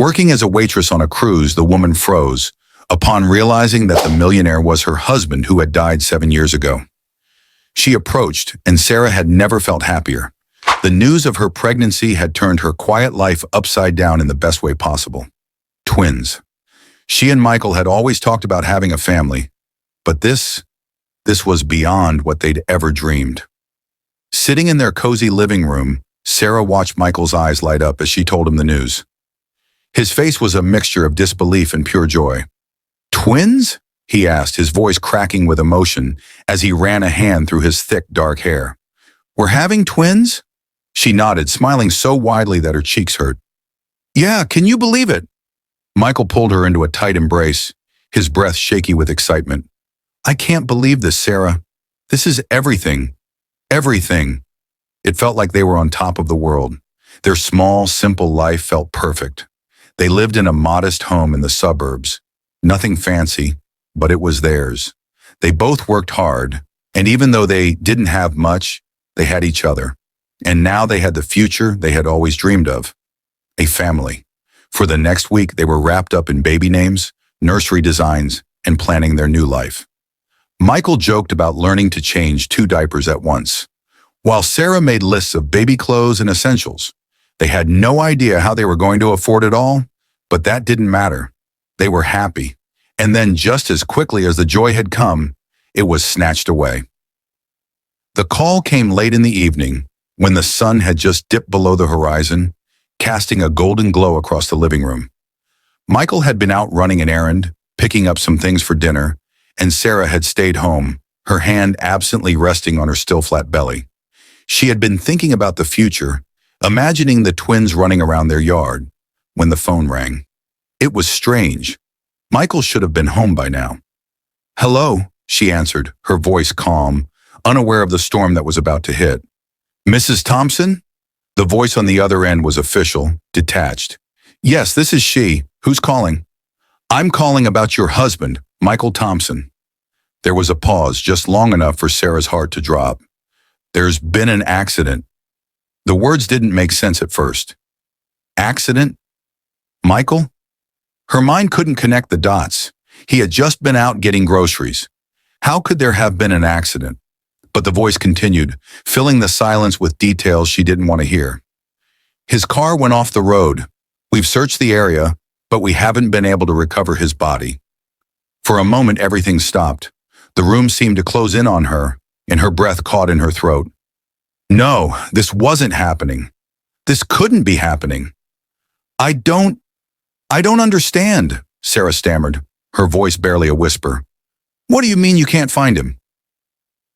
Working as a waitress on a cruise, the woman froze upon realizing that the millionaire was her husband who had died 7 years ago. She approached, and Sarah had never felt happier. The news of her pregnancy had turned her quiet life upside down in the best way possible. Twins. She and Michael had always talked about having a family, but this was beyond what they'd ever dreamed. Sitting in their cozy living room, Sarah watched Michael's eyes light up as she told him the news. His face was a mixture of disbelief and pure joy. "Twins?" he asked, his voice cracking with emotion as he ran a hand through his thick, dark hair. "We're having twins?" She nodded, smiling so widely that her cheeks hurt. "Yeah, can you believe it?" Michael pulled her into a tight embrace, his breath shaky with excitement. "I can't believe this, Sarah. This is everything. Everything." It felt like they were on top of the world. Their small, simple life felt perfect. They lived in a modest home in the suburbs. Nothing fancy, but it was theirs. They both worked hard, and even though they didn't have much, they had each other. And now they had the future they had always dreamed of. A family. For the next week, they were wrapped up in baby names, nursery designs, and planning their new life. Michael joked about learning to change 2 diapers at once, while Sarah made lists of baby clothes and essentials. They had no idea how they were going to afford it all, but that didn't matter. They were happy. And then just as quickly as the joy had come, it was snatched away. The call came late in the evening, when the sun had just dipped below the horizon, casting a golden glow across the living room. Michael had been out running an errand, picking up some things for dinner, and Sarah had stayed home, her hand absently resting on her still flat belly. She had been thinking about the future, imagining the twins running around their yard, when the phone rang. It was strange. Michael should have been home by now. "Hello," she answered, her voice calm, unaware of the storm that was about to hit. "Mrs. Thompson?" The voice on the other end was official, detached. "Yes, this is she. Who's calling?" "I'm calling about your husband, Michael Thompson." There was a pause, just long enough for Sarah's heart to drop. "There's been an accident." The words didn't make sense at first. Accident? Michael? Her mind couldn't connect the dots. He had just been out getting groceries. How could there have been an accident? But the voice continued, filling the silence with details she didn't want to hear. "His car went off the road. We've searched the area, but we haven't been able to recover his body." For a moment, everything stopped. The room seemed to close in on her, and her breath caught in her throat. "No, this wasn't happening. This couldn't be happening. I don't understand," Sarah stammered, her voice barely a whisper. "What do you mean you can't find him?"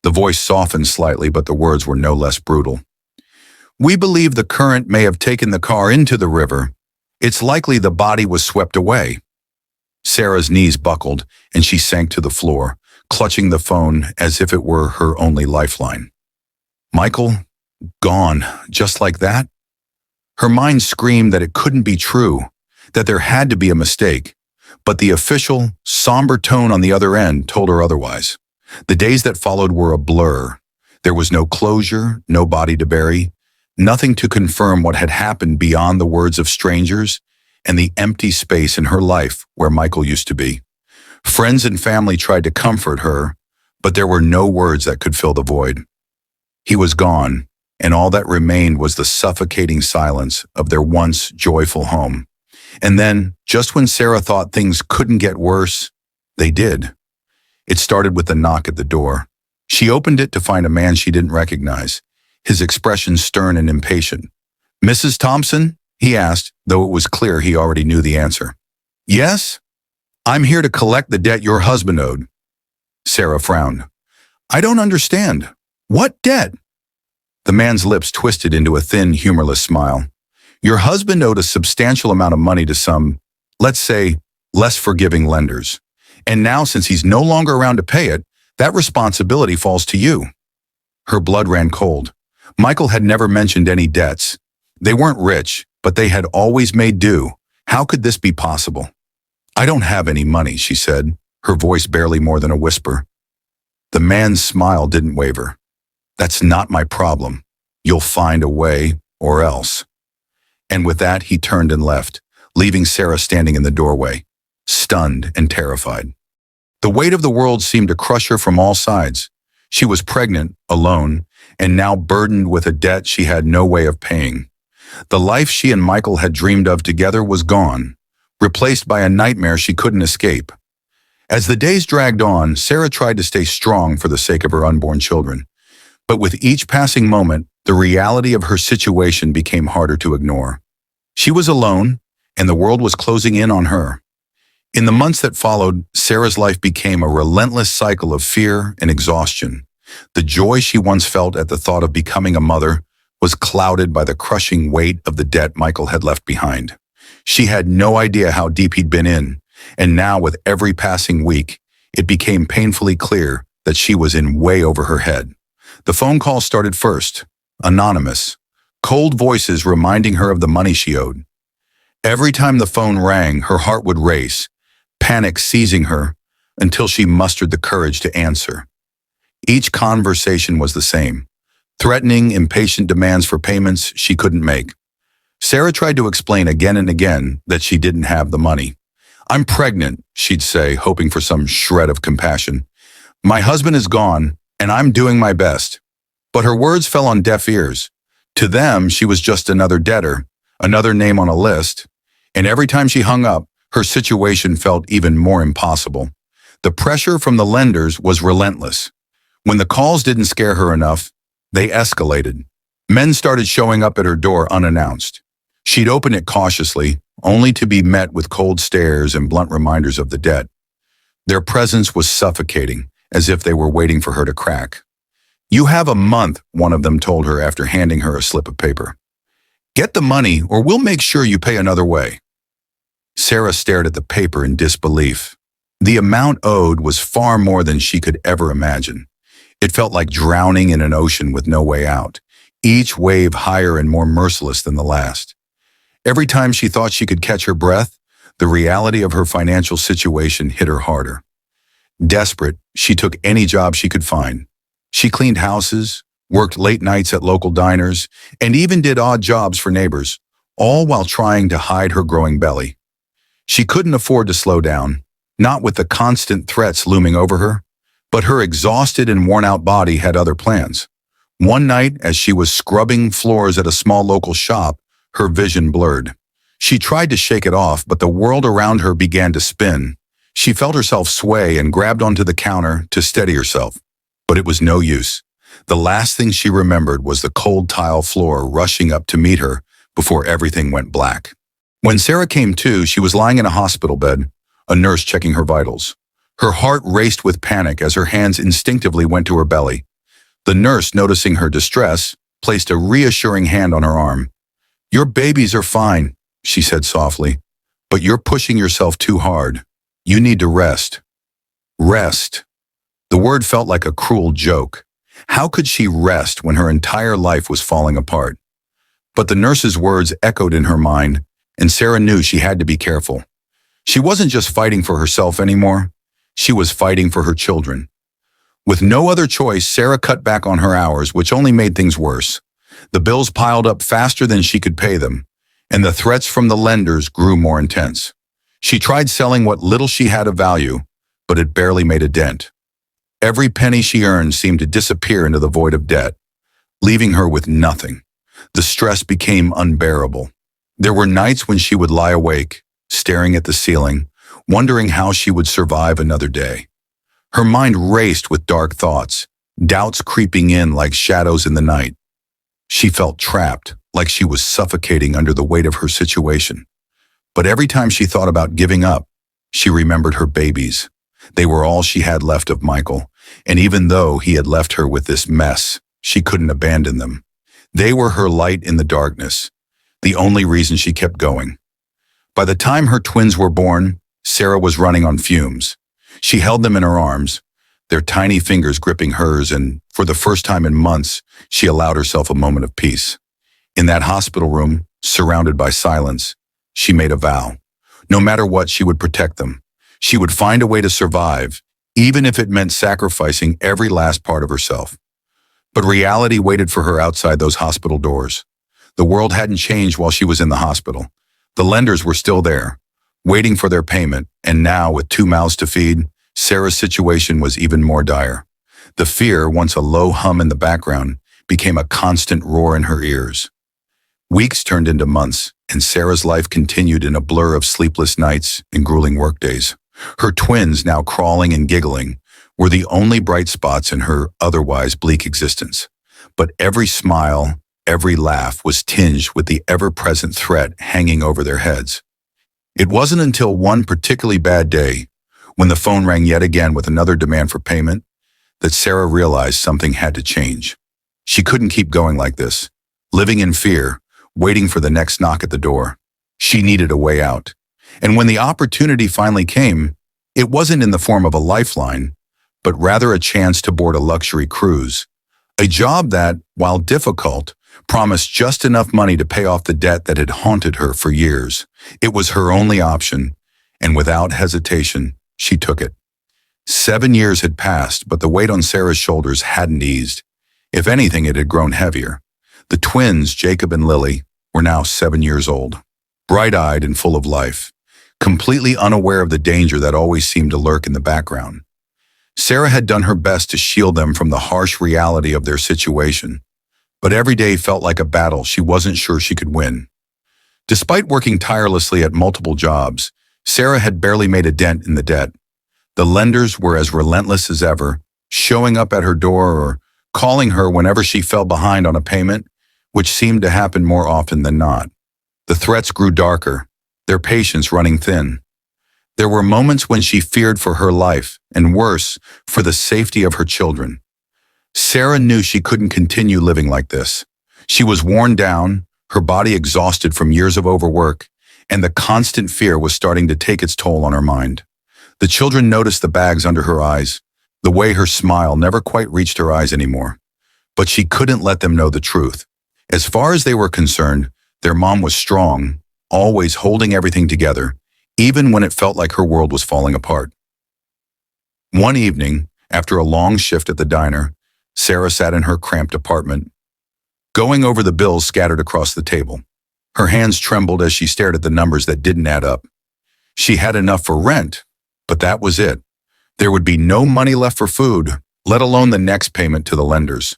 The voice softened slightly, but the words were no less brutal. "We believe the current may have taken the car into the river. It's likely the body was swept away." Sarah's knees buckled, and she sank to the floor, clutching the phone as if it were her only lifeline. Michael, gone, just like that? Her mind screamed that it couldn't be true, that there had to be a mistake, but the official, somber tone on the other end told her otherwise. The days that followed were a blur. There was no closure, no body to bury, nothing to confirm what had happened beyond the words of strangers and the empty space in her life where Michael used to be. Friends and family tried to comfort her, but there were no words that could fill the void. He was gone, and all that remained was the suffocating silence of their once joyful home. And then, just when Sarah thought things couldn't get worse, they did. It started with a knock at the door. She opened it to find a man she didn't recognize, his expression stern and impatient. "Mrs. Thompson?" he asked, though it was clear he already knew the answer. "Yes? I'm here to collect the debt your husband owed." Sarah frowned. "I don't understand. What debt?" The man's lips twisted into a thin, humorless smile. "Your husband owed a substantial amount of money to some, let's say, less forgiving lenders. And now, since he's no longer around to pay it, that responsibility falls to you." Her blood ran cold. Michael had never mentioned any debts. They weren't rich, but they had always made do. How could this be possible? "I don't have any money," she said, her voice barely more than a whisper. The man's smile didn't waver. "That's not my problem. You'll find a way, or else." And with that, he turned and left, leaving Sarah standing in the doorway, stunned and terrified. The weight of the world seemed to crush her from all sides. She was pregnant, alone, and now burdened with a debt she had no way of paying. The life she and Michael had dreamed of together was gone, replaced by a nightmare she couldn't escape. As the days dragged on, Sarah tried to stay strong for the sake of her unborn children. But with each passing moment, the reality of her situation became harder to ignore. She was alone, and the world was closing in on her. In the months that followed, Sarah's life became a relentless cycle of fear and exhaustion. The joy she once felt at the thought of becoming a mother was clouded by the crushing weight of the debt Michael had left behind. She had no idea how deep he'd been in, and now with every passing week, it became painfully clear that she was in way over her head. The phone call started first, anonymous, cold voices reminding her of the money she owed. Every time the phone rang, her heart would race, panic seizing her until she mustered the courage to answer. Each conversation was the same, threatening, impatient demands for payments she couldn't make. Sarah tried to explain again and again that she didn't have the money. "I'm pregnant," she'd say, hoping for some shred of compassion. "My husband is gone, and I'm doing my best." But her words fell on deaf ears. To them, she was just another debtor, another name on a list, and every time she hung up, her situation felt even more impossible. The pressure from the lenders was relentless. When the calls didn't scare her enough, they escalated. Men started showing up at her door unannounced. She'd open it cautiously, only to be met with cold stares and blunt reminders of the debt. Their presence was suffocating, as if they were waiting for her to crack. "You have a month," one of them told her after handing her a slip of paper. "Get the money, or we'll make sure you pay another way." Sarah stared at the paper in disbelief. The amount owed was far more than she could ever imagine. It felt like drowning in an ocean with no way out, each wave higher and more merciless than the last. Every time she thought she could catch her breath, the reality of her financial situation hit her harder. Desperate, she took any job she could find. She cleaned houses, worked late nights at local diners, and even did odd jobs for neighbors, all while trying to hide her growing belly. She couldn't afford to slow down, not with the constant threats looming over her, but her exhausted and worn-out body had other plans. One night, as she was scrubbing floors at a small local shop, her vision blurred. She tried to shake it off, but the world around her began to spin. She felt herself sway and grabbed onto the counter to steady herself. But it was no use. The last thing she remembered was the cold tile floor rushing up to meet her before everything went black. When Sarah came to, she was lying in a hospital bed, a nurse checking her vitals. Her heart raced with panic as her hands instinctively went to her belly. The nurse, noticing her distress, placed a reassuring hand on her arm. "Your babies are fine," she said softly, "but you're pushing yourself too hard. You need to rest." Rest. The word felt like a cruel joke. How could she rest when her entire life was falling apart? But the nurse's words echoed in her mind, and Sarah knew she had to be careful. She wasn't just fighting for herself anymore. She was fighting for her children. With no other choice, Sarah cut back on her hours, which only made things worse. The bills piled up faster than she could pay them, and the threats from the lenders grew more intense. She tried selling what little she had of value, but it barely made a dent. Every penny she earned seemed to disappear into the void of debt, leaving her with nothing. The stress became unbearable. There were nights when she would lie awake, staring at the ceiling, wondering how she would survive another day. Her mind raced with dark thoughts, doubts creeping in like shadows in the night. She felt trapped, like she was suffocating under the weight of her situation. But every time she thought about giving up, she remembered her babies. They were all she had left of Michael, and even though he had left her with this mess, she couldn't abandon them. They were her light in the darkness, the only reason she kept going. By the time her twins were born, Sarah was running on fumes. She held them in her arms, their tiny fingers gripping hers, and for the first time in months, she allowed herself a moment of peace. In that hospital room, surrounded by silence, she made a vow. No matter what, she would protect them. She would find a way to survive, even if it meant sacrificing every last part of herself. But reality waited for her outside those hospital doors. The world hadn't changed while she was in the hospital, The lenders were still there, waiting for their payment, and now, with two mouths to feed, Sarah's situation was even more dire. The fear, once a low hum in the background, became a constant roar in her ears. Weeks turned into months, and Sarah's life continued in a blur of sleepless nights and grueling workdays. Her twins, now crawling and giggling, were the only bright spots in her otherwise bleak existence. But every smile, every laugh was tinged with the ever-present threat hanging over their heads. It wasn't until one particularly bad day, when the phone rang yet again with another demand for payment, that Sarah realized something had to change. She couldn't keep going like this, living in fear, waiting for the next knock at the door. She needed a way out. And when the opportunity finally came, it wasn't in the form of a lifeline, but rather a chance to board a luxury cruise. A job that, while difficult, promised just enough money to pay off the debt that had haunted her for years. It was her only option, and without hesitation, she took it. 7 years had passed, but the weight on Sarah's shoulders hadn't eased. If anything, it had grown heavier. The twins, Jacob and Lily, were now 7 years old, bright-eyed and full of life, completely unaware of the danger that always seemed to lurk in the background. Sarah had done her best to shield them from the harsh reality of their situation, but every day felt like a battle she wasn't sure she could win. Despite working tirelessly at multiple jobs, Sarah had barely made a dent in the debt. The lenders were as relentless as ever, showing up at her door or calling her whenever she fell behind on a payment, which seemed to happen more often than not. The threats grew darker, their patience running thin. There were moments when she feared for her life, and worse, for the safety of her children. Sarah knew she couldn't continue living like this. She was worn down, her body exhausted from years of overwork, and the constant fear was starting to take its toll on her mind. The children noticed the bags under her eyes, the way her smile never quite reached her eyes anymore. But she couldn't let them know the truth. As far as they were concerned, their mom was strong, always holding everything together, even when it felt like her world was falling apart. One evening, after a long shift at the diner, Sarah sat in her cramped apartment, going over the bills scattered across the table. Her hands trembled as she stared at the numbers that didn't add up. She had enough for rent, but that was it. There would be no money left for food, let alone the next payment to the lenders.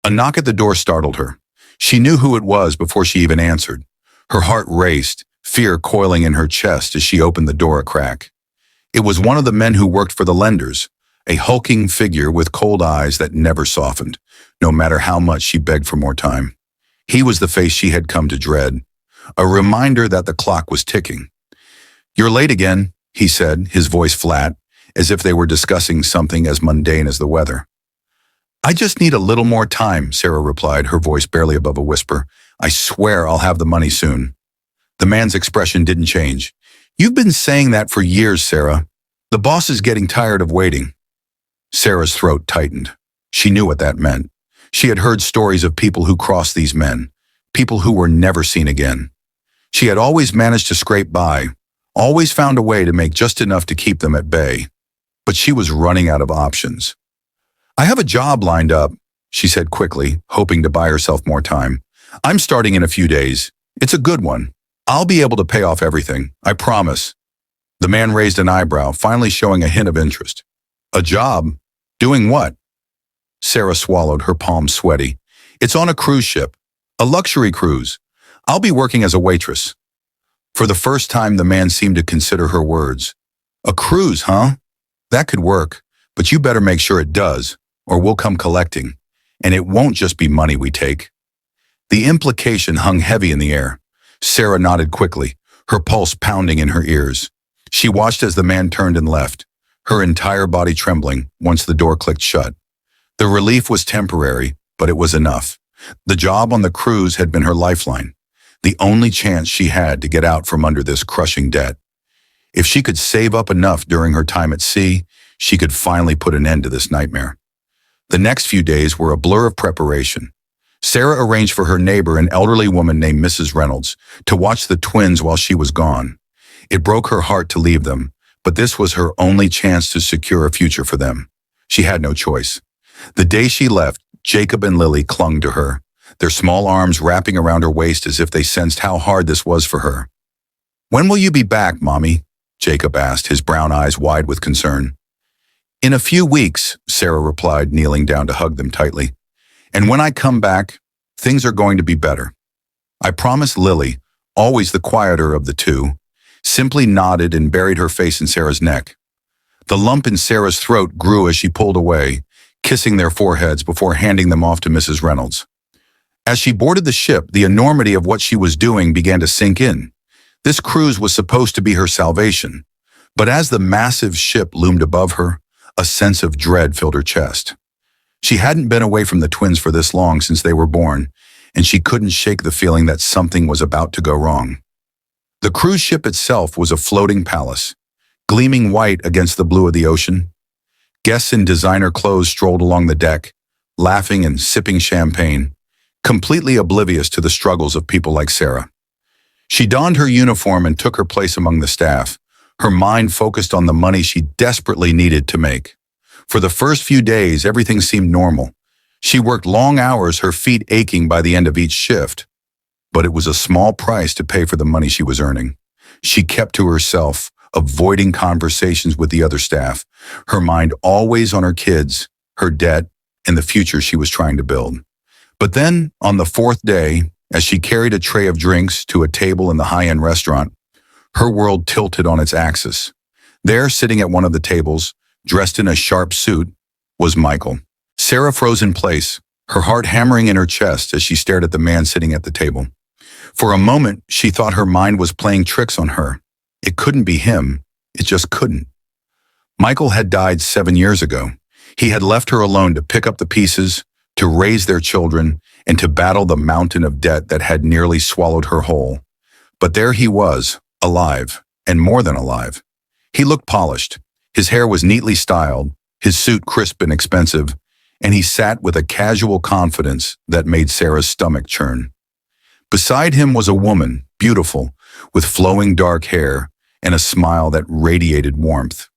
A knock at the door startled her. She knew who it was before she even answered. Her heart raced, fear coiling in her chest as she opened the door a crack. It was one of the men who worked for the lenders, a hulking figure with cold eyes that never softened, no matter how much she begged for more time. He was the face she had come to dread, a reminder that the clock was ticking. "You're late again," he said, his voice flat, as if they were discussing something as mundane as the weather. "I just need a little more time," Sarah replied, her voice barely above a whisper. "I swear I'll have the money soon." The man's expression didn't change. "You've been saying that for years, Sarah. The boss is getting tired of waiting." Sarah's throat tightened. She knew what that meant. She had heard stories of people who crossed these men, people who were never seen again. She had always managed to scrape by, always found a way to make just enough to keep them at bay. But she was running out of options. "I have a job lined up," she said quickly, hoping to buy herself more time. "I'm starting in a few days. It's a good one. I'll be able to pay off everything, I promise." The man raised an eyebrow, finally showing a hint of interest. "A job? Doing what?" Sarah swallowed, her palms sweaty. "It's on a cruise ship. A luxury cruise. I'll be working as a waitress." For the first time, the man seemed to consider her words. "A cruise, huh? That could work, but you better make sure it does, or we'll come collecting. And it won't just be money we take." The implication hung heavy in the air. Sarah nodded quickly, her pulse pounding in her ears. She watched as the man turned and left, her entire body trembling once the door clicked shut. The relief was temporary, but it was enough. The job on the cruise had been her lifeline, the only chance she had to get out from under this crushing debt. If she could save up enough during her time at sea, she could finally put an end to this nightmare. The next few days were a blur of preparation. Sarah arranged for her neighbor, an elderly woman named Mrs. Reynolds, to watch the twins while she was gone. It broke her heart to leave them, but this was her only chance to secure a future for them. She had no choice. The day she left, Jacob and Lily clung to her, their small arms wrapping around her waist as if they sensed how hard this was for her. "When will you be back, Mommy?" Jacob asked, his brown eyes wide with concern. "In a few weeks," Sarah replied, kneeling down to hug them tightly. "And when I come back, things are going to be better." I promised. Lily, always the quieter of the two, simply nodded and buried her face in Sarah's neck. The lump in Sarah's throat grew as she pulled away, kissing their foreheads before handing them off to Mrs. Reynolds. As she boarded the ship, the enormity of what she was doing began to sink in. This cruise was supposed to be her salvation, but as the massive ship loomed above her, a sense of dread filled her chest. She hadn't been away from the twins for this long since they were born, and she couldn't shake the feeling that something was about to go wrong. The cruise ship itself was a floating palace, gleaming white against the blue of the ocean. Guests in designer clothes strolled along the deck, laughing and sipping champagne, completely oblivious to the struggles of people like Sarah. She donned her uniform and took her place among the staff, her mind focused on the money she desperately needed to make. For the first few days, everything seemed normal. She worked long hours, her feet aching by the end of each shift. But it was a small price to pay for the money she was earning. She kept to herself, avoiding conversations with the other staff, her mind always on her kids, her debt, and the future she was trying to build. But then, on the fourth day, as she carried a tray of drinks to a table in the high-end restaurant, her world tilted on its axis. There, sitting at one of the tables, dressed in a sharp suit, was Michael. Sarah froze in place, her heart hammering in her chest as she stared at the man sitting at the table. For a moment, she thought her mind was playing tricks on her. It couldn't be him. It just couldn't. Michael had died 7 years ago. He had left her alone to pick up the pieces, to raise their children, and to battle the mountain of debt that had nearly swallowed her whole. But there he was, alive, and more than alive. He looked polished. His hair was neatly styled, his suit crisp and expensive, and he sat with a casual confidence that made Sarah's stomach churn. Beside him was a woman, beautiful, with flowing dark hair and a smile that radiated warmth.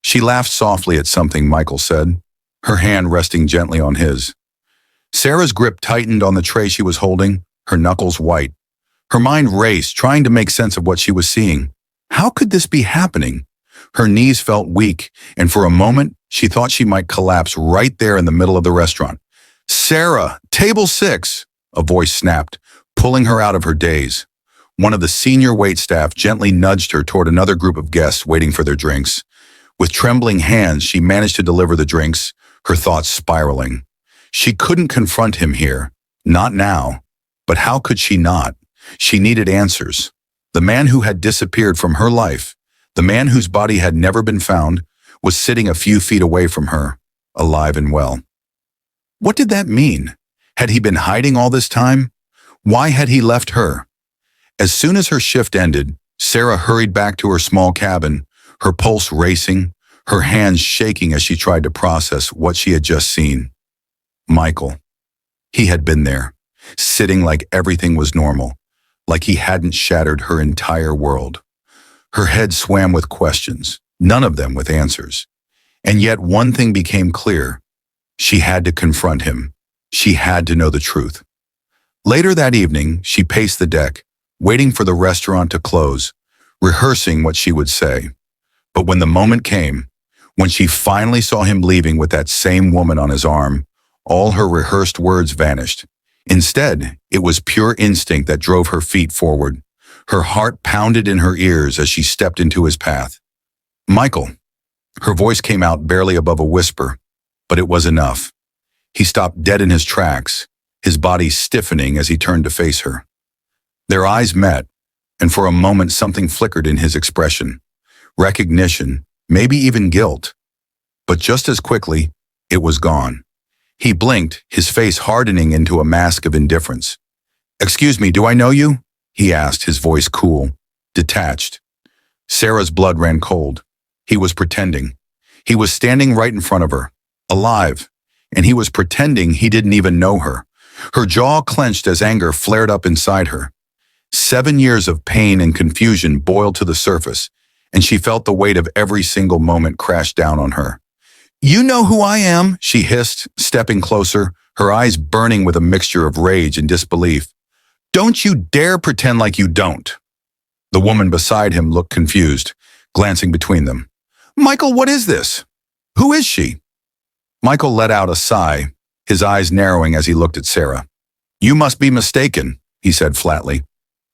She laughed softly at something Michael said, her hand resting gently on his. Sarah's grip tightened on the tray she was holding, her knuckles white. Her mind raced, trying to make sense of what she was seeing. How could this be happening? Her knees felt weak, and for a moment, she thought she might collapse right there in the middle of the restaurant. "Sarah, table 6, a voice snapped, pulling her out of her daze. One of the senior waitstaff gently nudged her toward another group of guests waiting for their drinks. With trembling hands, she managed to deliver the drinks, her thoughts spiraling. She couldn't confront him here. Not now. But how could she not? She needed answers. The man who had disappeared from her life, the man whose body had never been found, was sitting a few feet away from her, alive and well. What did that mean? Had he been hiding all this time? Why had he left her? As soon as her shift ended, Sarah hurried back to her small cabin, her pulse racing, her hands shaking as she tried to process what she had just seen. Michael. He had been there, sitting like everything was normal, like he hadn't shattered her entire world. Her head swam with questions, none of them with answers. And yet one thing became clear. She had to confront him. She had to know the truth. Later that evening, she paced the deck, waiting for the restaurant to close, rehearsing what she would say. But when the moment came, when she finally saw him leaving with that same woman on his arm, all her rehearsed words vanished. Instead, it was pure instinct that drove her feet forward. Her heart pounded in her ears as she stepped into his path. "Michael." Her voice came out barely above a whisper, but it was enough. He stopped dead in his tracks, his body stiffening as he turned to face her. Their eyes met, and for a moment something flickered in his expression. Recognition, maybe even guilt. But just as quickly, it was gone. He blinked, his face hardening into a mask of indifference. "Excuse me, do I know you?" he asked, his voice cool, detached. Sarah's blood ran cold. He was pretending. He was standing right in front of her, alive, and he was pretending he didn't even know her. Her jaw clenched as anger flared up inside her. 7 years of pain and confusion boiled to the surface, and she felt the weight of every single moment crash down on her. "You know who I am," she hissed, stepping closer, her eyes burning with a mixture of rage and disbelief. "Don't you dare pretend like you don't." The woman beside him looked confused, glancing between them. "Michael, what is this? Who is she?" Michael let out a sigh, his eyes narrowing as he looked at Sarah. "You must be mistaken," he said flatly.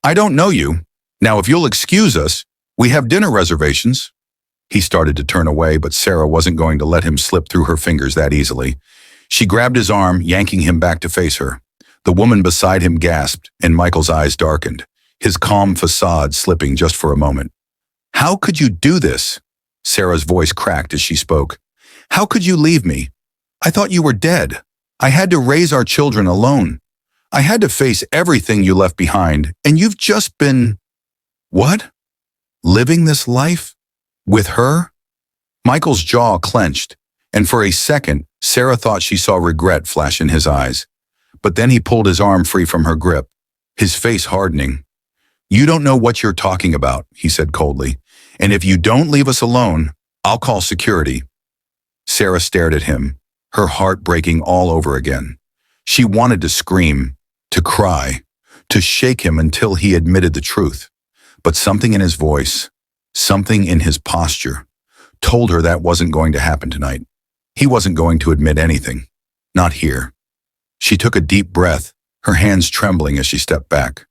"I don't know you. Now, if you'll excuse us, we have dinner reservations." He started to turn away, but Sarah wasn't going to let him slip through her fingers that easily. She grabbed his arm, yanking him back to face her. The woman beside him gasped, and Michael's eyes darkened, his calm facade slipping just for a moment. "How could you do this?" Sarah's voice cracked as she spoke. "How could you leave me? I thought you were dead. I had to raise our children alone. I had to face everything you left behind, and you've just been... What? Living this life? With her?" Michael's jaw clenched, and for a second, Sarah thought she saw regret flash in his eyes. But then he pulled his arm free from her grip, his face hardening. "You don't know what you're talking about," he said coldly. "And if you don't leave us alone, I'll call security." Sarah stared at him, her heart breaking all over again. She wanted to scream, to cry, to shake him until he admitted the truth. But something in his voice, something in his posture, told her that wasn't going to happen tonight. He wasn't going to admit anything. Not here. She took a deep breath, her hands trembling as she stepped back.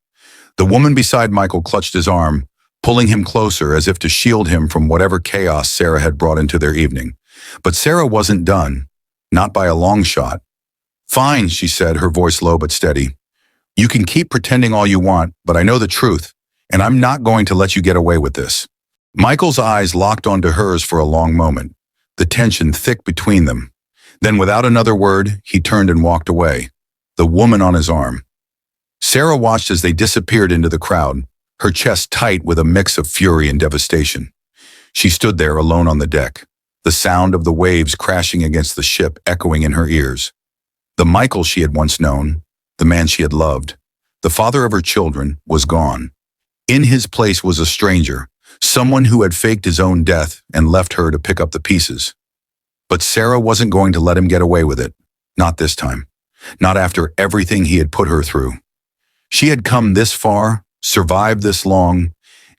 The woman beside Michael clutched his arm, pulling him closer as if to shield him from whatever chaos Sarah had brought into their evening. But Sarah wasn't done, not by a long shot. "Fine," she said, her voice low but steady. "You can keep pretending all you want, but I know the truth, and I'm not going to let you get away with this." Michael's eyes locked onto hers for a long moment, the tension thick between them. Then without another word, he turned and walked away, the woman on his arm. Sarah watched as they disappeared into the crowd, her chest tight with a mix of fury and devastation. She stood there alone on the deck, the sound of the waves crashing against the ship echoing in her ears. The Michael she had once known, the man she had loved, the father of her children, was gone. In his place was a stranger, someone who had faked his own death and left her to pick up the pieces. But Sarah wasn't going to let him get away with it. Not this time. Not after everything he had put her through. She had come this far, survived this long,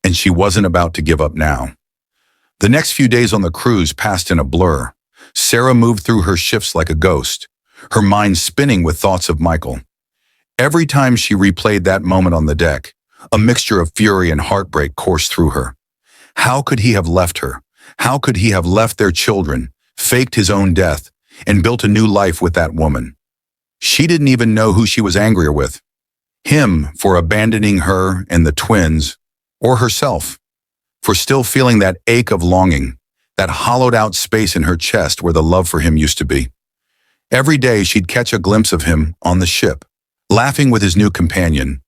and she wasn't about to give up now. The next few days on the cruise passed in a blur. Sarah moved through her shifts like a ghost, her mind spinning with thoughts of Michael. Every time she replayed that moment on the deck, a mixture of fury and heartbreak coursed through her. How could he have left her? How could he have left their children, faked his own death, and built a new life with that woman? She didn't even know who she was angrier with. Him for abandoning her and the twins, or herself for still feeling that ache of longing, that hollowed-out space in her chest where the love for him used to be. Every day she'd catch a glimpse of him on the ship, laughing with his new companion,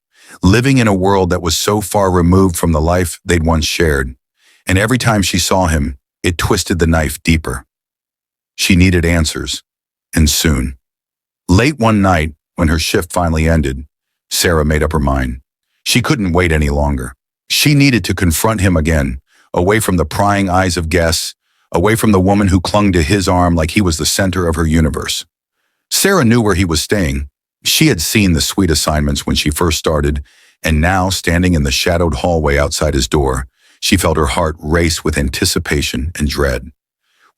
living in a world that was so far removed from the life they'd once shared. And every time she saw him, it twisted the knife deeper. She needed answers, and soon. Late one night, when her shift finally ended, Sarah made up her mind. She couldn't wait any longer. She needed to confront him again, away from the prying eyes of guests, away from the woman who clung to his arm like he was the center of her universe. Sarah knew where he was staying. She had seen the suite assignments when she first started, and now, standing in the shadowed hallway outside his door, she felt her heart race with anticipation and dread.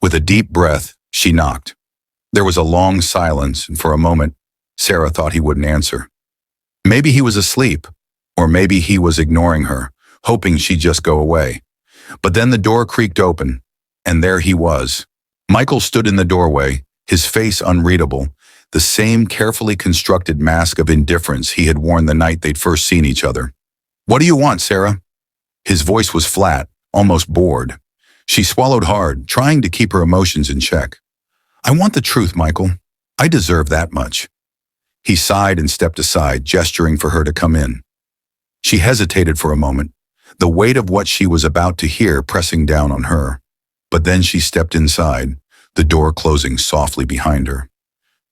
With a deep breath, she knocked. There was a long silence, and for a moment, Sarah thought he wouldn't answer. Maybe he was asleep, or maybe he was ignoring her, hoping she'd just go away. But then the door creaked open, and there he was. Michael stood in the doorway, his face unreadable, the same carefully constructed mask of indifference he had worn the night they'd first seen each other. "What do you want, Sarah?" His voice was flat, almost bored. She swallowed hard, trying to keep her emotions in check. "I want the truth, Michael. I deserve that much." He sighed and stepped aside, gesturing for her to come in. She hesitated for a moment, the weight of what she was about to hear pressing down on her. But then she stepped inside, the door closing softly behind her.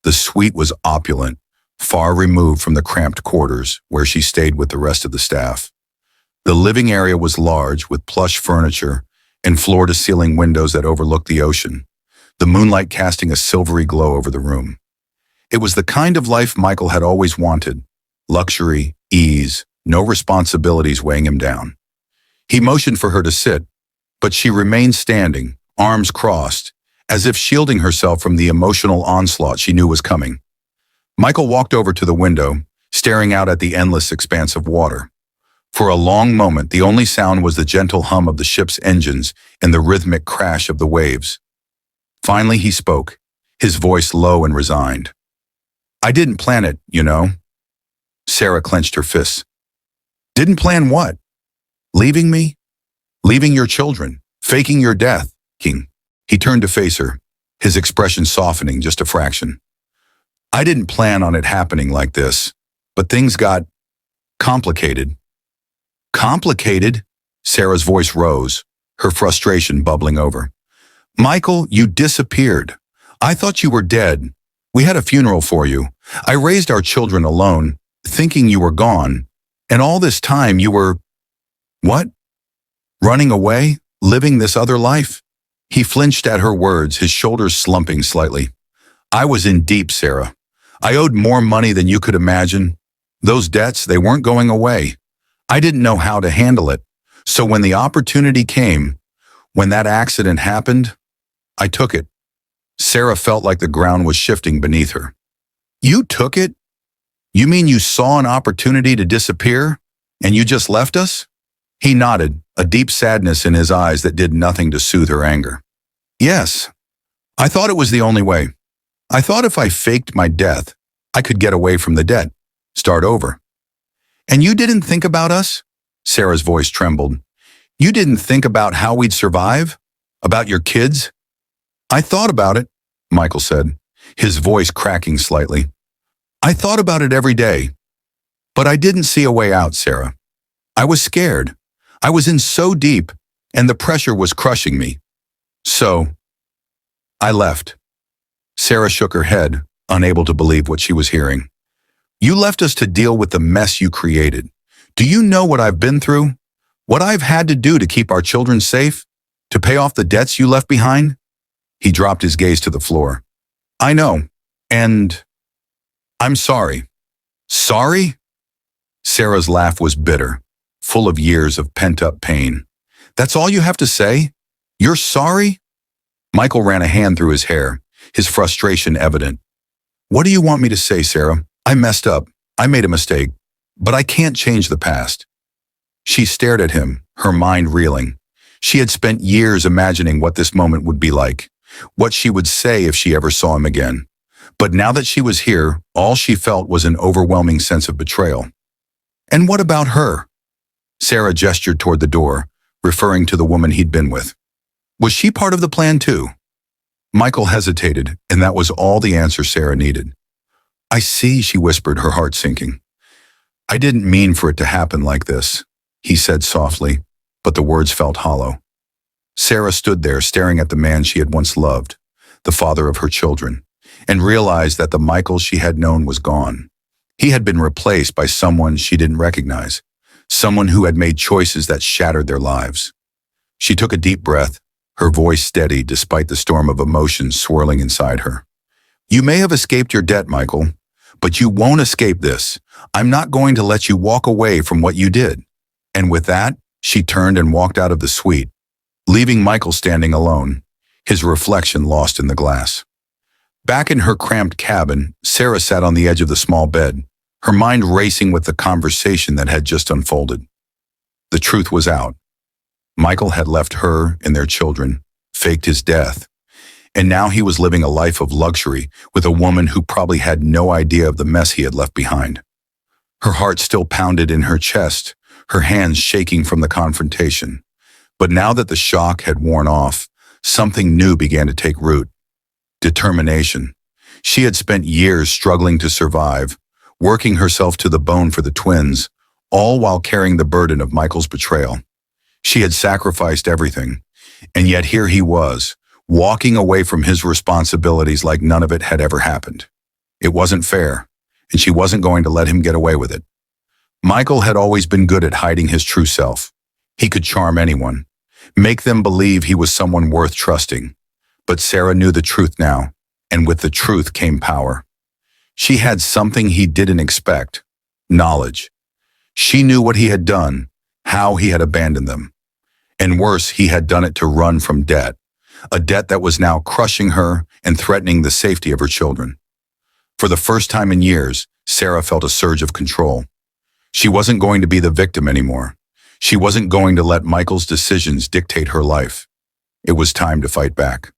The suite was opulent, far removed from the cramped quarters where she stayed with the rest of the staff. The living area was large, with plush furniture and floor-to-ceiling windows that overlooked the ocean, the moonlight casting a silvery glow over the room. It was the kind of life Michael had always wanted: luxury, ease, no responsibilities weighing him down. He motioned for her to sit, but she remained standing, arms crossed, as if shielding herself from the emotional onslaught she knew was coming. Michael walked over to the window, staring out at the endless expanse of water. For a long moment, the only sound was the gentle hum of the ship's engines and the rhythmic crash of the waves. Finally, he spoke, his voice low and resigned. "I didn't plan it, you know." Sarah clenched her fists. "Didn't plan what? Leaving me? Leaving your children? Faking your death?" He turned to face her, his expression softening just a fraction. "I didn't plan on it happening like this, but things got complicated." "Complicated?" Sarah's voice rose, her frustration bubbling over. "Michael, you disappeared. I thought you were dead. We had a funeral for you. I raised our children alone, thinking you were gone. And all this time you were... what? Running away? Living this other life?" He flinched at her words, his shoulders slumping slightly. "I was in deep, Sarah. I owed more money than you could imagine. Those debts, they weren't going away. I didn't know how to handle it. So when the opportunity came, when that accident happened, I took it." Sarah felt like the ground was shifting beneath her. "You took it? You mean you saw an opportunity to disappear, and you just left us?" He nodded, a deep sadness in his eyes that did nothing to soothe her anger. "Yes. I thought it was the only way. I thought if I faked my death, I could get away from the debt, start over." "And you didn't think about us?" Sarah's voice trembled. "You didn't think about how we'd survive? About your kids?" "I thought about it," Michael said, his voice cracking slightly. "I thought about it every day. But I didn't see a way out, Sarah. I was scared. I was in so deep, and the pressure was crushing me. So, I left." Sarah shook her head, unable to believe what she was hearing. "You left us to deal with the mess you created. Do you know what I've been through? What I've had to do to keep our children safe? To pay off the debts you left behind?" He dropped his gaze to the floor. "I know, and I'm sorry." "Sorry?" Sarah's laugh was bitter, full of years of pent-up pain. "That's all you have to say? You're sorry?" Michael ran a hand through his hair, his frustration evident. "What do you want me to say, Sarah? I messed up. I made a mistake. But I can't change the past." She stared at him, her mind reeling. She had spent years imagining what this moment would be like, what she would say if she ever saw him again. But now that she was here, all she felt was an overwhelming sense of betrayal. "And what about her?" Sarah gestured toward the door, referring to the woman he'd been with. "Was she part of the plan too?" Michael hesitated, and that was all the answer Sarah needed. "I see," she whispered, her heart sinking. "I didn't mean for it to happen like this," he said softly, but the words felt hollow. Sarah stood there staring at the man she had once loved, the father of her children, and realized that the Michael she had known was gone. He had been replaced by someone she didn't recognize, someone who had made choices that shattered their lives. She took a deep breath, her voice steady despite the storm of emotions swirling inside her. "You may have escaped your debt, Michael, but you won't escape this. I'm not going to let you walk away from what you did." And with that, she turned and walked out of the suite, leaving Michael standing alone, his reflection lost in the glass. Back in her cramped cabin, Sarah sat on the edge of the small bed, her mind racing with the conversation that had just unfolded. The truth was out. Michael had left her and their children, faked his death, and now he was living a life of luxury with a woman who probably had no idea of the mess he had left behind. Her heart still pounded in her chest, her hands shaking from the confrontation. But now that the shock had worn off, something new began to take root. Determination. She had spent years struggling to survive, working herself to the bone for the twins, all while carrying the burden of Michael's betrayal. She had sacrificed everything, and yet here he was, walking away from his responsibilities like none of it had ever happened. It wasn't fair, and she wasn't going to let him get away with it. Michael had always been good at hiding his true self. He could charm anyone, make them believe he was someone worth trusting. But Sarah knew the truth now, and with the truth came power. She had something he didn't expect, knowledge. She knew what he had done, how he had abandoned them. And worse, he had done it to run from debt, a debt that was now crushing her and threatening the safety of her children. For the first time in years, Sarah felt a surge of control. She wasn't going to be the victim anymore. She wasn't going to let Michael's decisions dictate her life. It was time to fight back.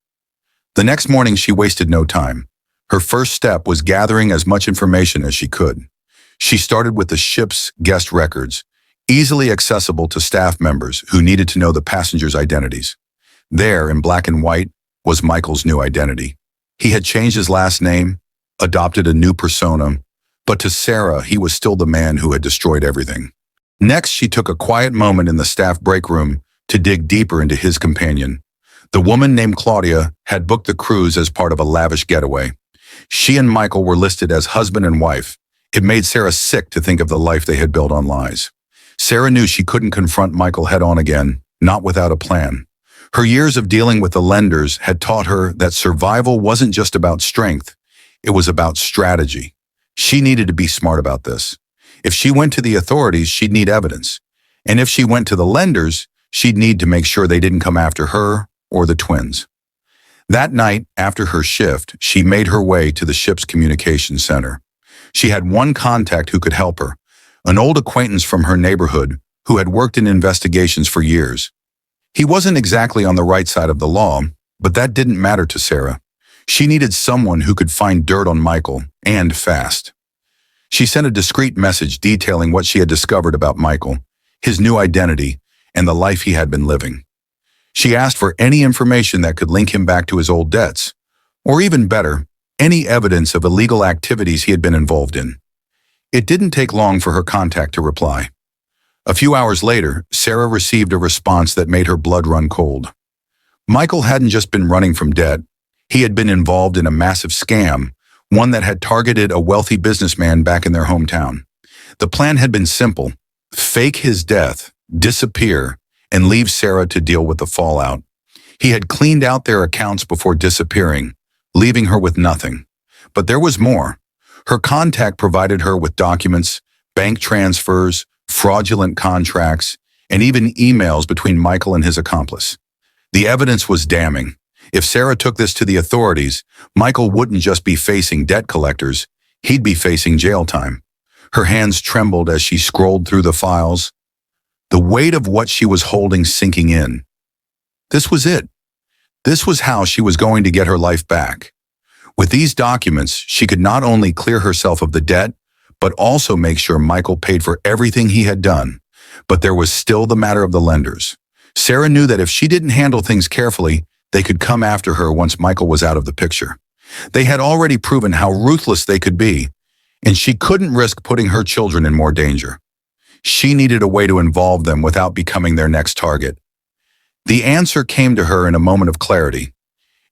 The next morning, she wasted no time. Her first step was gathering as much information as she could. She started with the ship's guest records, easily accessible to staff members who needed to know the passengers' identities. There, in black and white, was Michael's new identity. He had changed his last name, adopted a new persona, but to Sarah, he was still the man who had destroyed everything. Next, she took a quiet moment in the staff break room to dig deeper into his companion. The woman named Claudia had booked the cruise as part of a lavish getaway. She and Michael were listed as husband and wife. It made Sarah sick to think of the life they had built on lies. Sarah knew she couldn't confront Michael head-on again, not without a plan. Her years of dealing with the lenders had taught her that survival wasn't just about strength, it was about strategy. She needed to be smart about this. If she went to the authorities, she'd need evidence. And if she went to the lenders, she'd need to make sure they didn't come after her or the twins. That night, after her shift, she made her way to the ship's communications center. She had one contact who could help her, an old acquaintance from her neighborhood who had worked in investigations for years. He wasn't exactly on the right side of the law, but that didn't matter to Sarah. She needed someone who could find dirt on Michael, and fast. She sent a discreet message detailing what she had discovered about Michael, his new identity, and the life he had been living. She asked for any information that could link him back to his old debts, or even better, any evidence of illegal activities he had been involved in. It didn't take long for her contact to reply. A few hours later, Sarah received a response that made her blood run cold. Michael hadn't just been running from debt. He had been involved in a massive scam, one that had targeted a wealthy businessman back in their hometown. The plan had been simple: fake his death, disappear, and leave Sarah to deal with the fallout. He had cleaned out their accounts before disappearing, leaving her with nothing. But there was more. Her contact provided her with documents, bank transfers, fraudulent contracts, and even emails between Michael and his accomplice. The evidence was damning. If Sarah took this to the authorities, Michael wouldn't just be facing debt collectors, he'd be facing jail time. Her hands trembled as she scrolled through the files, the weight of what she was holding sinking in. This was it. This was how she was going to get her life back. With these documents, she could not only clear herself of the debt, but also make sure Michael paid for everything he had done. But there was still the matter of the lenders. Sarah knew that if she didn't handle things carefully, they could come after her once Michael was out of the picture. They had already proven how ruthless they could be, and she couldn't risk putting her children in more danger. She needed a way to involve them without becoming their next target. The answer came to her in a moment of clarity.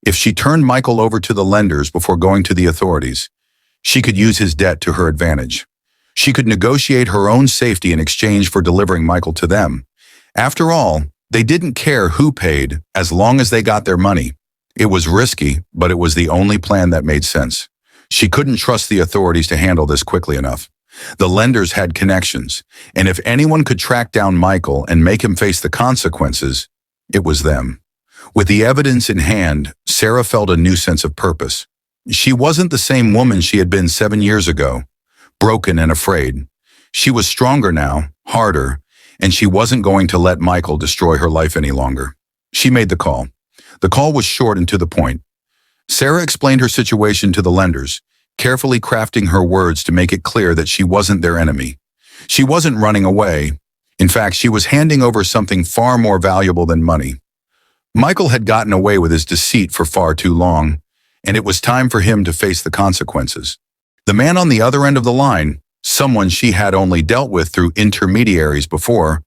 If she turned Michael over to the lenders before going to the authorities, she could use his debt to her advantage. She could negotiate her own safety in exchange for delivering Michael to them. After all, they didn't care who paid as long as they got their money. It was risky, but it was the only plan that made sense. She couldn't trust the authorities to handle this quickly enough. The lenders had connections, and if anyone could track down Michael and make him face the consequences, it was them. With the evidence in hand, Sarah felt a new sense of purpose. She wasn't the same woman she had been 7 years ago, broken and afraid. She was stronger now, harder, and she wasn't going to let Michael destroy her life any longer. She made the call. The call was short and to the point. Sarah explained her situation to the lenders, carefully crafting her words to make it clear that she wasn't their enemy. She wasn't running away. In fact, she was handing over something far more valuable than money. Michael had gotten away with his deceit for far too long, and it was time for him to face the consequences. The man on the other end of the line, someone she had only dealt with through intermediaries before,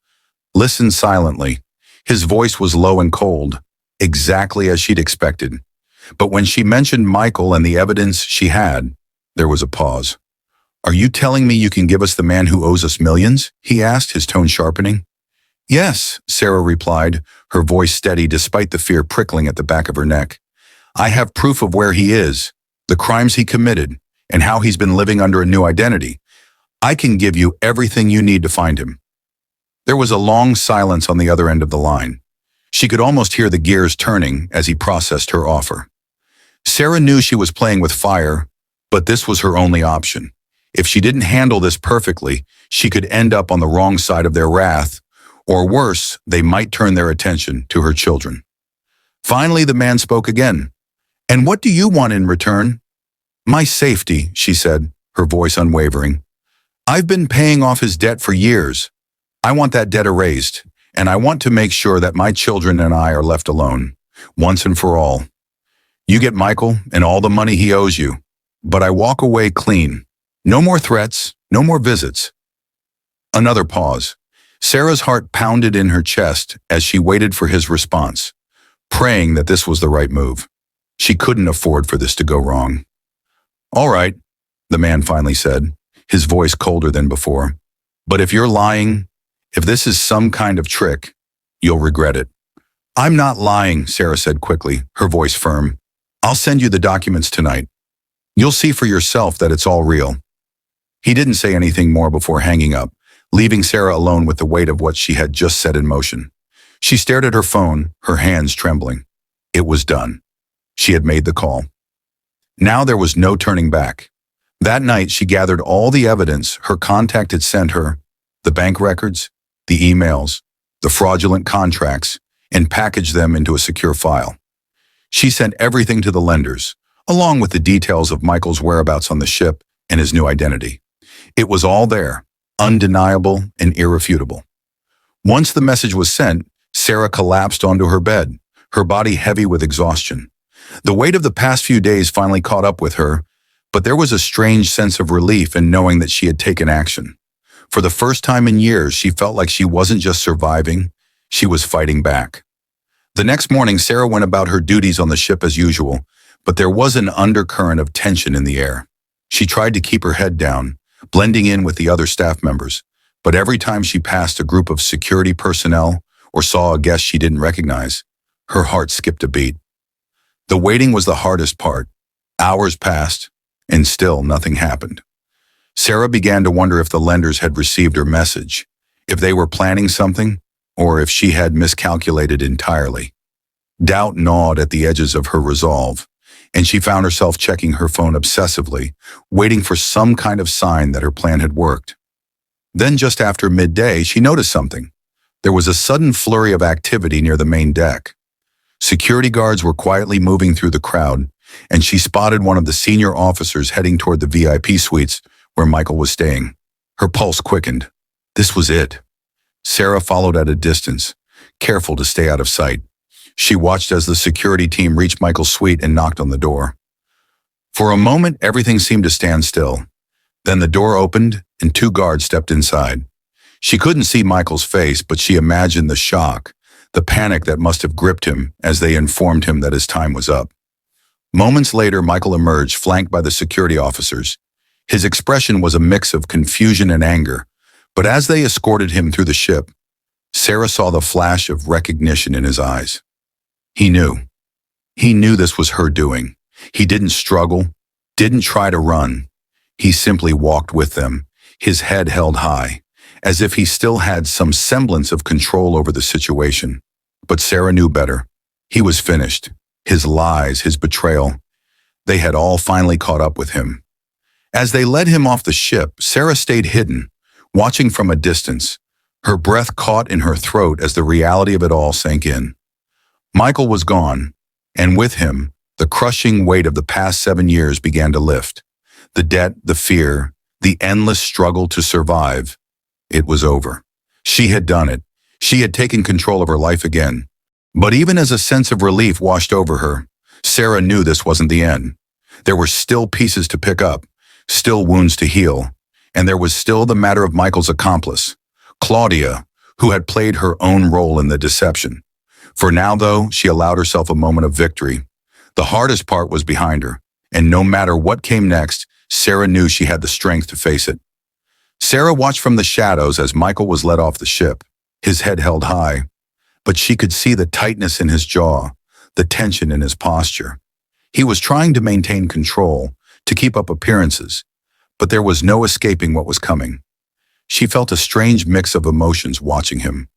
listened silently. His voice was low and cold, exactly as she'd expected. But when she mentioned Michael and the evidence she had, there was a pause. "Are you telling me you can give us the man who owes us millions?" he asked, his tone sharpening. "Yes," Sarah replied, her voice steady despite the fear prickling at the back of her neck. "I have proof of where he is, the crimes he committed, and how he's been living under a new identity. I can give you everything you need to find him." There was a long silence on the other end of the line. She could almost hear the gears turning as he processed her offer. Sarah knew she was playing with fire, but this was her only option. If she didn't handle this perfectly, she could end up on the wrong side of their wrath, or worse, they might turn their attention to her children. Finally, the man spoke again. "And what do you want in return?" "My safety," she said, her voice unwavering. "I've been paying off his debt for years. I want that debt erased, and I want to make sure that my children and I are left alone, once and for all. You get Michael and all the money he owes you, but I walk away clean. No more threats, no more visits." Another pause. Sarah's heart pounded in her chest as she waited for his response, praying that this was the right move. She couldn't afford for this to go wrong. "All right," the man finally said, his voice colder than before. "But if you're lying, if this is some kind of trick, you'll regret it." "I'm not lying," Sarah said quickly, her voice firm. "I'll send you the documents tonight. You'll see for yourself that it's all real." He didn't say anything more before hanging up, leaving Sarah alone with the weight of what she had just set in motion. She stared at her phone, her hands trembling. It was done. She had made the call. Now there was no turning back. That night, she gathered all the evidence her contact had sent her, the bank records, the emails, the fraudulent contracts, and packaged them into a secure file. She sent everything to the lenders, along with the details of Michael's whereabouts on the ship and his new identity. It was all there, undeniable and irrefutable. Once the message was sent, Sarah collapsed onto her bed, her body heavy with exhaustion. The weight of the past few days finally caught up with her, but there was a strange sense of relief in knowing that she had taken action. For the first time in years, she felt like she wasn't just surviving, she was fighting back. The next morning, Sarah went about her duties on the ship as usual, but there was an undercurrent of tension in the air. She tried to keep her head down, blending in with the other staff members, but every time she passed a group of security personnel or saw a guest she didn't recognize, her heart skipped a beat. The waiting was the hardest part. Hours passed, and still nothing happened. Sarah began to wonder if the lenders had received her message, if they were planning something, or if she had miscalculated entirely. Doubt gnawed at the edges of her resolve, and she found herself checking her phone obsessively, waiting for some kind of sign that her plan had worked. Then just after midday, she noticed something. There was a sudden flurry of activity near the main deck. Security guards were quietly moving through the crowd, and she spotted one of the senior officers heading toward the VIP suites where Michael was staying. Her pulse quickened. This was it. Sarah followed at a distance, careful to stay out of sight. She watched as the security team reached Michael's suite and knocked on the door. For a moment, everything seemed to stand still. Then the door opened and two guards stepped inside. She couldn't see Michael's face, but she imagined the shock, the panic that must have gripped him as they informed him that his time was up. Moments later, Michael emerged, flanked by the security officers. His expression was a mix of confusion and anger, but as they escorted him through the ship, Sarah saw the flash of recognition in his eyes. He knew. He knew this was her doing. He didn't struggle, didn't try to run. He simply walked with them, his head held high, as if he still had some semblance of control over the situation. But Sarah knew better. He was finished. His lies, his betrayal, they had all finally caught up with him. As they led him off the ship, Sarah stayed hidden, watching from a distance, her breath caught in her throat as the reality of it all sank in. Michael was gone, and with him, the crushing weight of the past 7 years began to lift. The debt, the fear, the endless struggle to survive. It was over. She had done it. She had taken control of her life again. But even as a sense of relief washed over her, Sarah knew this wasn't the end. There were still pieces to pick up, still wounds to heal, and there was still the matter of Michael's accomplice, Claudia, who had played her own role in the deception. For now, though, she allowed herself a moment of victory. The hardest part was behind her, and no matter what came next, Sarah knew she had the strength to face it. Sarah watched from the shadows as Michael was led off the ship, his head held high, but she could see the tightness in his jaw, the tension in his posture. He was trying to maintain control, to keep up appearances, but there was no escaping what was coming. She felt a strange mix of emotions watching him.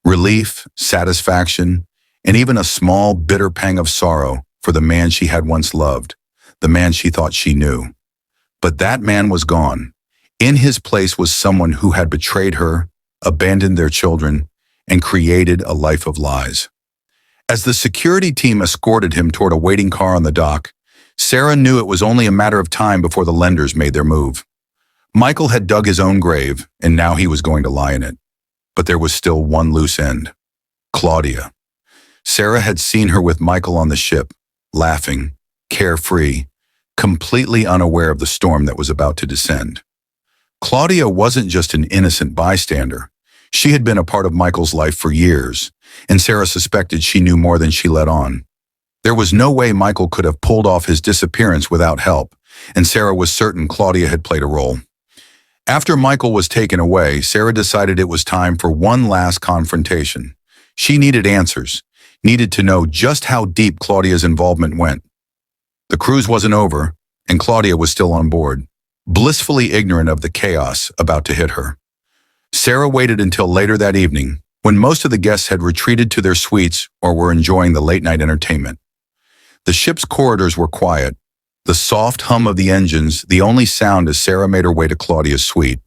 Relief, satisfaction, and even a small, bitter pang of sorrow for the man she had once loved, the man she thought she knew. But that man was gone. In his place was someone who had betrayed her, abandoned their children, and created a life of lies. As the security team escorted him toward a waiting car on the dock, Sarah knew it was only a matter of time before the lenders made their move. Michael had dug his own grave, and now he was going to lie in it. But there was still one loose end. Claudia. Sarah had seen her with Michael on the ship, laughing, carefree, completely unaware of the storm that was about to descend. Claudia wasn't just an innocent bystander. She had been a part of Michael's life for years, and Sarah suspected she knew more than she let on. There was no way Michael could have pulled off his disappearance without help, and Sarah was certain Claudia had played a role. After Michael was taken away, Sarah decided it was time for one last confrontation. She needed answers, needed to know just how deep Claudia's involvement went. The cruise wasn't over, and Claudia was still on board, blissfully ignorant of the chaos about to hit her. Sarah waited until later that evening, when most of the guests had retreated to their suites or were enjoying the late-night entertainment. The ship's corridors were quiet, the soft hum of the engines the only sound as Sarah made her way to Claudia's suite.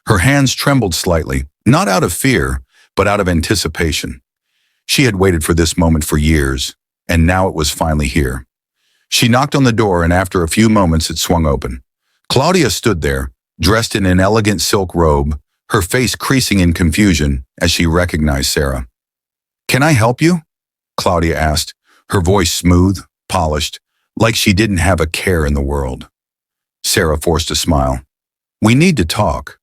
Her hands trembled slightly, not out of fear, but out of anticipation. She had waited for this moment for years, and now it was finally here. She knocked on the door, and after a few moments it swung open. Claudia stood there, dressed in an elegant silk robe, her face creasing in confusion as she recognized Sarah. "Can I help you?" Claudia asked, her voice smooth, polished, like she didn't have a care in the world. Sarah forced a smile. "We need to talk."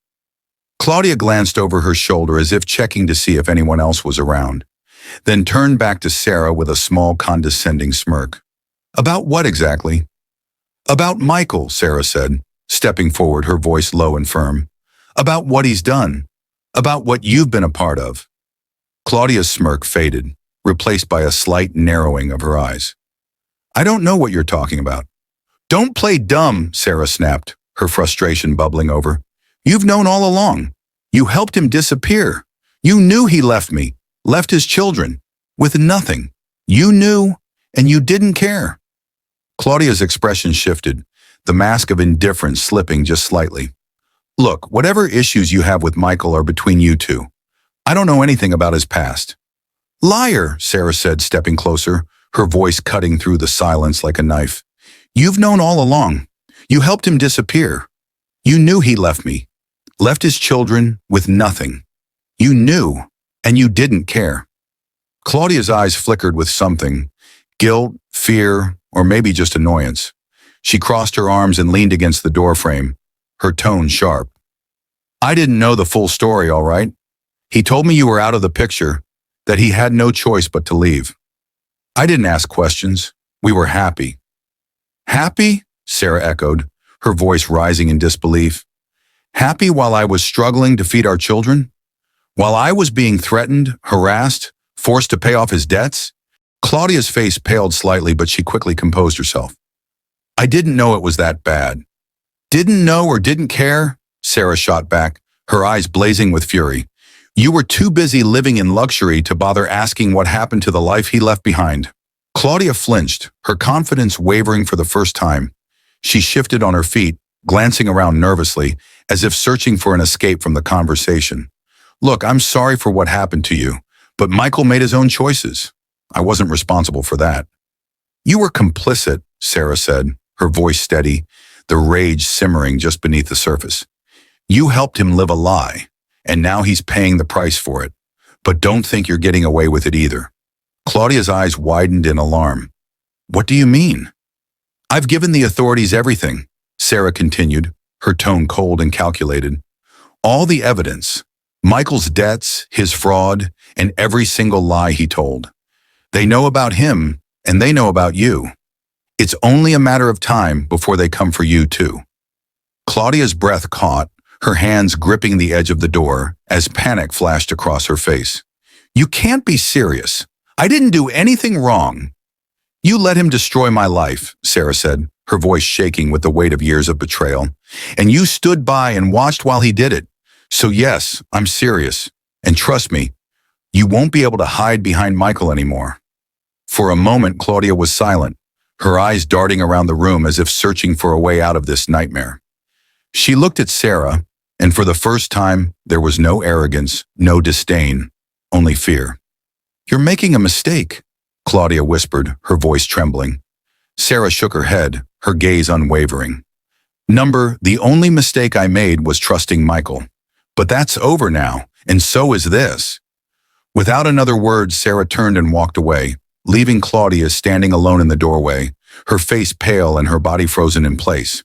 Claudia glanced over her shoulder as if checking to see if anyone else was around, then turned back to Sarah with a small condescending smirk. "About what exactly?" "About Michael," Sarah said, stepping forward, her voice low and firm. "About what he's done. About what you've been a part of." Claudia's smirk faded, replaced by a slight narrowing of her eyes. "I don't know what you're talking about." "Don't play dumb," Sarah snapped, her frustration bubbling over. "You've known all along. You helped him disappear. You knew he left me, left his children, with nothing. You knew, and you didn't care." Claudia's expression shifted, the mask of indifference slipping just slightly. "Look, whatever issues you have with Michael are between you two. I don't know anything about his past." "Liar," Sarah said, stepping closer, her voice cutting through the silence like a knife. "You've known all along. You helped him disappear. You knew he left me, left his children with nothing. You knew, and you didn't care." Claudia's eyes flickered with something, guilt, fear, or maybe just annoyance. She crossed her arms and leaned against the doorframe, her tone sharp. "I didn't know the full story, all right? He told me you were out of the picture, that he had no choice but to leave. I didn't ask questions. We were happy." "Happy?" Sarah echoed, her voice rising in disbelief. "Happy while I was struggling to feed our children? While I was being threatened, harassed, forced to pay off his debts?" Claudia's face paled slightly, but she quickly composed herself. "I didn't know it was that bad." "Didn't know or didn't care?" Sarah shot back, her eyes blazing with fury. "You were too busy living in luxury to bother asking what happened to the life he left behind." Claudia flinched, her confidence wavering for the first time. She shifted on her feet, glancing around nervously, as if searching for an escape from the conversation. "Look, I'm sorry for what happened to you, but Michael made his own choices. I wasn't responsible for that." "You were complicit," Sarah said, her voice steady, the rage simmering just beneath the surface. "You helped him live a lie, and now he's paying the price for it. But don't think you're getting away with it either." Claudia's eyes widened in alarm. "What do you mean?" "I've given the authorities everything," Sarah continued, her tone cold and calculated. "All the evidence. Michael's debts, his fraud, and every single lie he told. They know about him, and they know about you. It's only a matter of time before they come for you, too." Claudia's breath caught, her hands gripping the edge of the door as panic flashed across her face. "You can't be serious. I didn't do anything wrong." "You let him destroy my life," Sarah said, her voice shaking with the weight of years of betrayal. "And you stood by and watched while he did it. So yes, I'm serious. And trust me, You won't be able to hide behind Michael anymore." For a moment, Claudia was silent, her eyes darting around the room as if searching for a way out of this nightmare. She looked at Sarah, and for the first time, there was no arrogance, no disdain, only fear. "You're making a mistake," Claudia whispered, her voice trembling. Sarah shook her head, her gaze unwavering. The only mistake I made was trusting Michael. But that's over now, and so is this." Without another word, Sarah turned and walked away, leaving Claudia standing alone in the doorway, her face pale and her body frozen in place.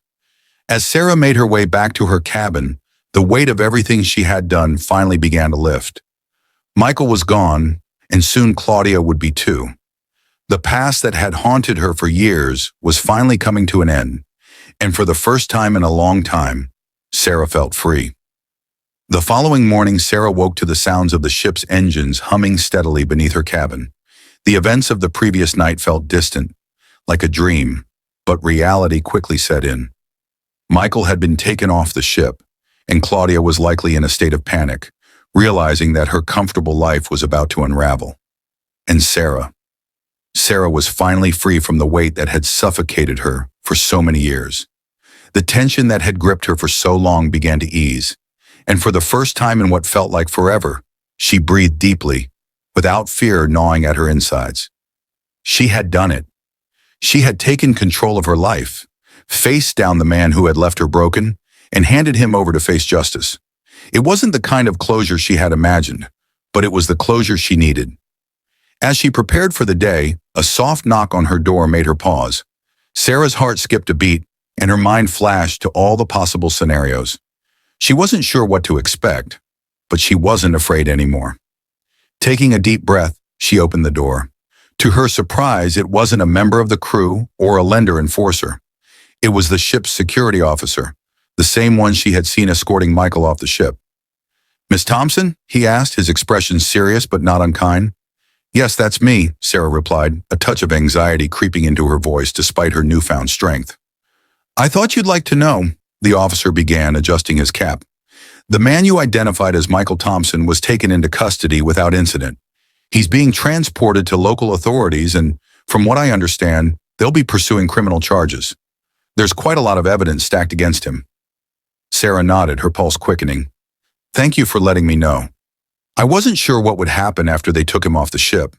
As Sarah made her way back to her cabin, the weight of everything she had done finally began to lift. Michael was gone, and soon Claudia would be too. The past that had haunted her for years was finally coming to an end, and for the first time in a long time, Sarah felt free. The following morning, Sarah woke to the sounds of the ship's engines humming steadily beneath her cabin. The events of the previous night felt distant, like a dream, but reality quickly set in. Michael had been taken off the ship, and Claudia was likely in a state of panic, realizing that her comfortable life was about to unravel. And Sarah was finally free from the weight that had suffocated her for so many years. The tension that had gripped her for so long began to ease, and for the first time in what felt like forever, she breathed deeply, without fear gnawing at her insides. She had done it. She had taken control of her life, faced down the man who had left her broken, and handed him over to face justice. It wasn't the kind of closure she had imagined, but it was the closure she needed. As she prepared for the day, a soft knock on her door made her pause. Sarah's heart skipped a beat, and her mind flashed to all the possible scenarios. She wasn't sure what to expect, but she wasn't afraid anymore. Taking a deep breath, she opened the door. To her surprise, it wasn't a member of the crew or a lender enforcer. It was the ship's security officer, the same one she had seen escorting Michael off the ship. "Miss Thompson?" he asked, his expression serious but not unkind. "Yes, that's me," Sarah replied, a touch of anxiety creeping into her voice despite her newfound strength. "I thought you'd like to know," the officer began, adjusting his cap. "The man you identified as Michael Thompson was taken into custody without incident. He's being transported to local authorities and, from what I understand, they'll be pursuing criminal charges. There's quite a lot of evidence stacked against him." Sarah nodded, her pulse quickening. "Thank you for letting me know. I wasn't sure what would happen after they took him off the ship."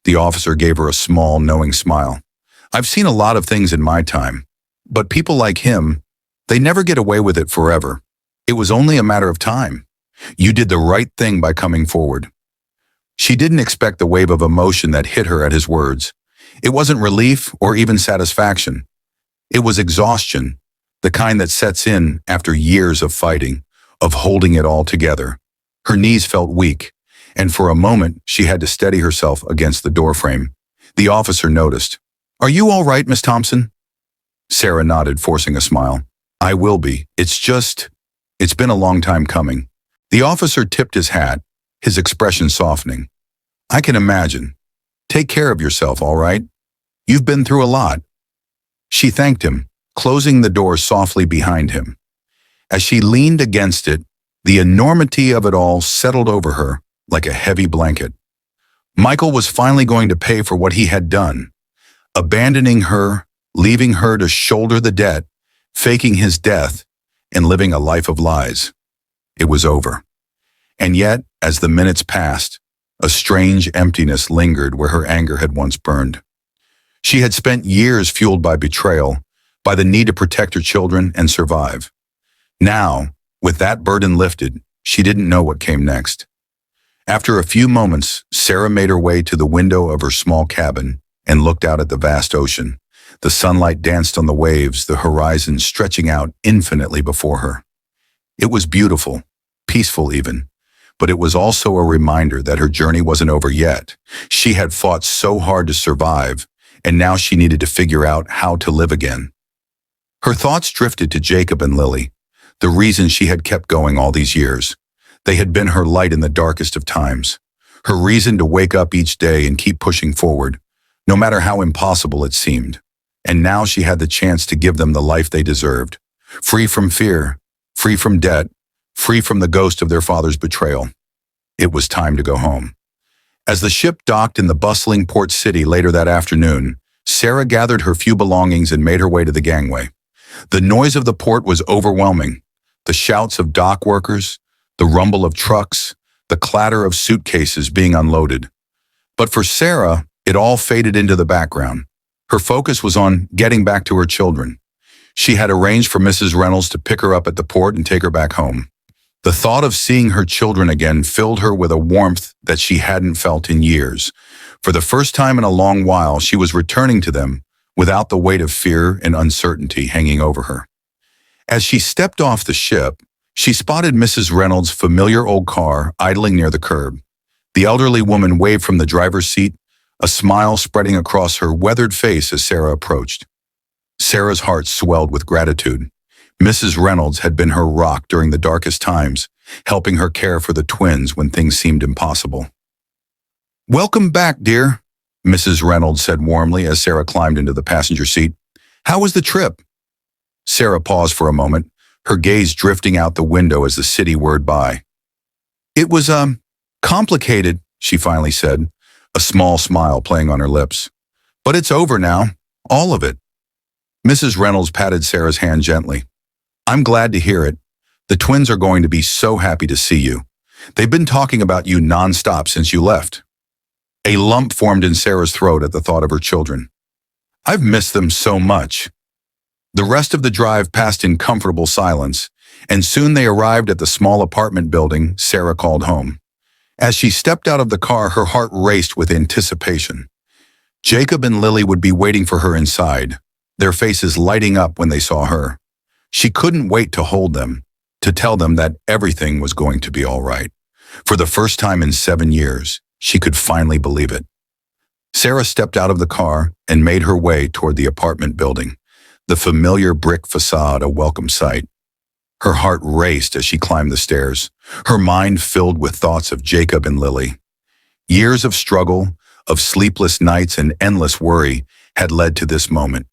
The officer gave her a small, knowing smile. "I've seen a lot of things in my time, but people like him, they never get away with it forever. It was only a matter of time. You did the right thing by coming forward." She didn't expect the wave of emotion that hit her at his words. It wasn't relief or even satisfaction. It was exhaustion, the kind that sets in after years of fighting, of holding it all together. Her knees felt weak, and for a moment she had to steady herself against the doorframe. The officer noticed. "Are you all right, Miss Thompson?" Sarah nodded, forcing a smile. "I will be. It's been a long time coming." The officer tipped his hat, his expression softening. "I can imagine. Take care of yourself, all right? You've been through a lot." She thanked him, closing the door softly behind him. As she leaned against it, the enormity of it all settled over her like a heavy blanket. Michael was finally going to pay for what he had done, abandoning her, leaving her to shoulder the debt, faking his death, and living a life of lies. It was over. And yet, as the minutes passed, a strange emptiness lingered where her anger had once burned. She had spent years fueled by betrayal, by the need to protect her children and survive. Now, with that burden lifted, she didn't know what came next. After a few moments, Sarah made her way to the window of her small cabin and looked out at the vast ocean. The sunlight danced on the waves, the horizon stretching out infinitely before her. It was beautiful, peaceful even, but it was also a reminder that her journey wasn't over yet. She had fought so hard to survive, and now she needed to figure out how to live again. Her thoughts drifted to Jacob and Lily, the reason she had kept going all these years. They had been her light in the darkest of times, her reason to wake up each day and keep pushing forward, no matter how impossible it seemed. And now she had the chance to give them the life they deserved, free from fear, free from debt, free from the ghost of their father's betrayal. It was time to go home. As the ship docked in the bustling port city later that afternoon, Sarah gathered her few belongings and made her way to the gangway. The noise of the port was overwhelming. The shouts of dock workers, the rumble of trucks, the clatter of suitcases being unloaded. But for Sarah, it all faded into the background. Her focus was on getting back to her children. She had arranged for Mrs. Reynolds to pick her up at the port and take her back home. The thought of seeing her children again filled her with a warmth that she hadn't felt in years. For the first time in a long while, she was returning to them without the weight of fear and uncertainty hanging over her. As she stepped off the ship, she spotted Mrs. Reynolds' familiar old car idling near the curb. The elderly woman waved from the driver's seat, a smile spreading across her weathered face as Sarah approached. Sarah's heart swelled with gratitude. Mrs. Reynolds had been her rock during the darkest times, helping her care for the twins when things seemed impossible. "Welcome back, dear," Mrs. Reynolds said warmly as Sarah climbed into the passenger seat. "How was the trip?" Sarah paused for a moment, her gaze drifting out the window as the city whirred by. "It was, complicated," she finally said, a small smile playing on her lips. "But it's over now, all of it." Mrs. Reynolds patted Sarah's hand gently. "I'm glad to hear it. The twins are going to be so happy to see you. They've been talking about you nonstop since you left." A lump formed in Sarah's throat at the thought of her children. "I've missed them so much." The rest of the drive passed in comfortable silence, and soon they arrived at the small apartment building Sarah called home. As she stepped out of the car, her heart raced with anticipation. Jacob and Lily would be waiting for her inside, their faces lighting up when they saw her. She couldn't wait to hold them, to tell them that everything was going to be all right. For the first time in 7 years, she could finally believe it. Sarah stepped out of the car and made her way toward the apartment building, the familiar brick facade a welcome sight. Her heart raced as she climbed the stairs, her mind filled with thoughts of Jacob and Lily. Years of struggle, of sleepless nights and endless worry had led to this moment.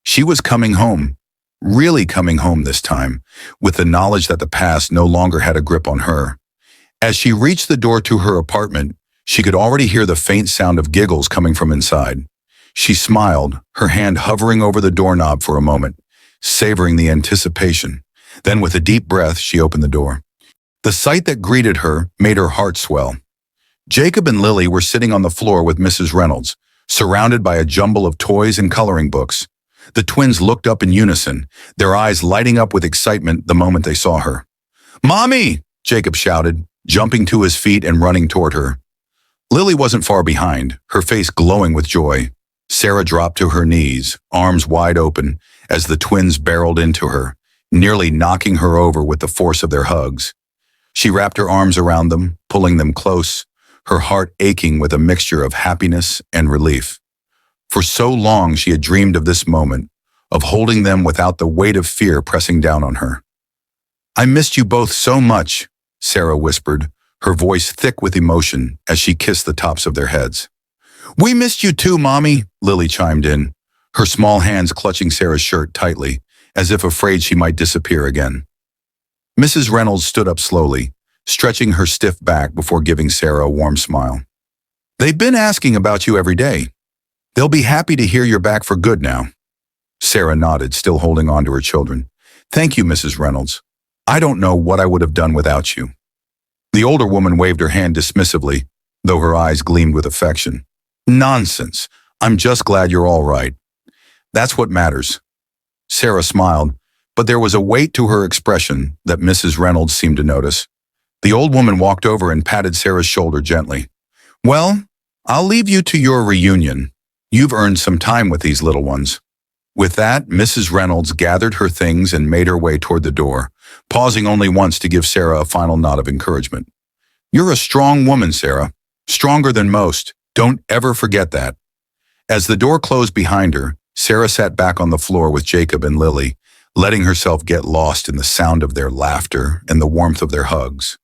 She was coming home, really coming home this time, with the knowledge that the past no longer had a grip on her. As she reached the door to her apartment, she could already hear the faint sound of giggles coming from inside. She smiled, her hand hovering over the doorknob for a moment, savoring the anticipation. Then with a deep breath, she opened the door. The sight that greeted her made her heart swell. Jacob and Lily were sitting on the floor with Mrs. Reynolds, surrounded by a jumble of toys and coloring books. The twins looked up in unison, their eyes lighting up with excitement the moment they saw her. "Mommy!" Jacob shouted, jumping to his feet and running toward her. Lily wasn't far behind, her face glowing with joy. Sarah dropped to her knees, arms wide open, as the twins barreled into her, nearly knocking her over with the force of their hugs. She wrapped her arms around them, pulling them close, her heart aching with a mixture of happiness and relief. For so long she had dreamed of this moment, of holding them without the weight of fear pressing down on her. "I missed you both so much," Sarah whispered, her voice thick with emotion as she kissed the tops of their heads. "We missed you too, Mommy," Lily chimed in, her small hands clutching Sarah's shirt tightly, as if afraid she might disappear again. Mrs. Reynolds stood up slowly, stretching her stiff back before giving Sarah a warm smile. "They've been asking about you every day. They'll be happy to hear you're back for good now." Sarah nodded, still holding on to her children. "Thank you, Mrs. Reynolds. I don't know what I would have done without you." The older woman waved her hand dismissively, though her eyes gleamed with affection. "Nonsense. I'm just glad you're all right. That's what matters." Sarah smiled, but there was a weight to her expression that Mrs. Reynolds seemed to notice. The old woman walked over and patted Sarah's shoulder gently. "Well, I'll leave you to your reunion. You've earned some time with these little ones." With that, Mrs. Reynolds gathered her things and made her way toward the door, pausing only once to give Sarah a final nod of encouragement. "You're a strong woman, Sarah. Stronger than most. Don't ever forget that." As the door closed behind her, Sarah sat back on the floor with Jacob and Lily, letting herself get lost in the sound of their laughter and the warmth of their hugs.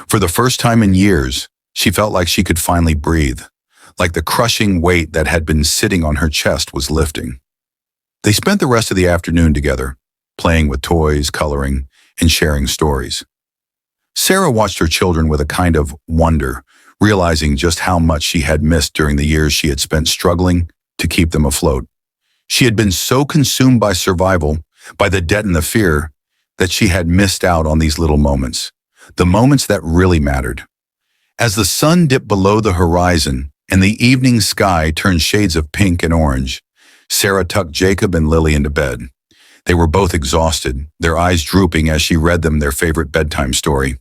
For the first time in years, she felt like she could finally breathe, like the crushing weight that had been sitting on her chest was lifting. They spent the rest of the afternoon together, playing with toys, coloring, and sharing stories. Sarah watched her children with a kind of wonder, realizing just how much she had missed during the years she had spent struggling to keep them afloat. She had been so consumed by survival, by the debt and the fear, that she had missed out on these little moments, the moments that really mattered. As the sun dipped below the horizon and the evening sky turned shades of pink and orange, Sarah tucked Jacob and Lily into bed. They were both exhausted, their eyes drooping as she read them their favorite bedtime story.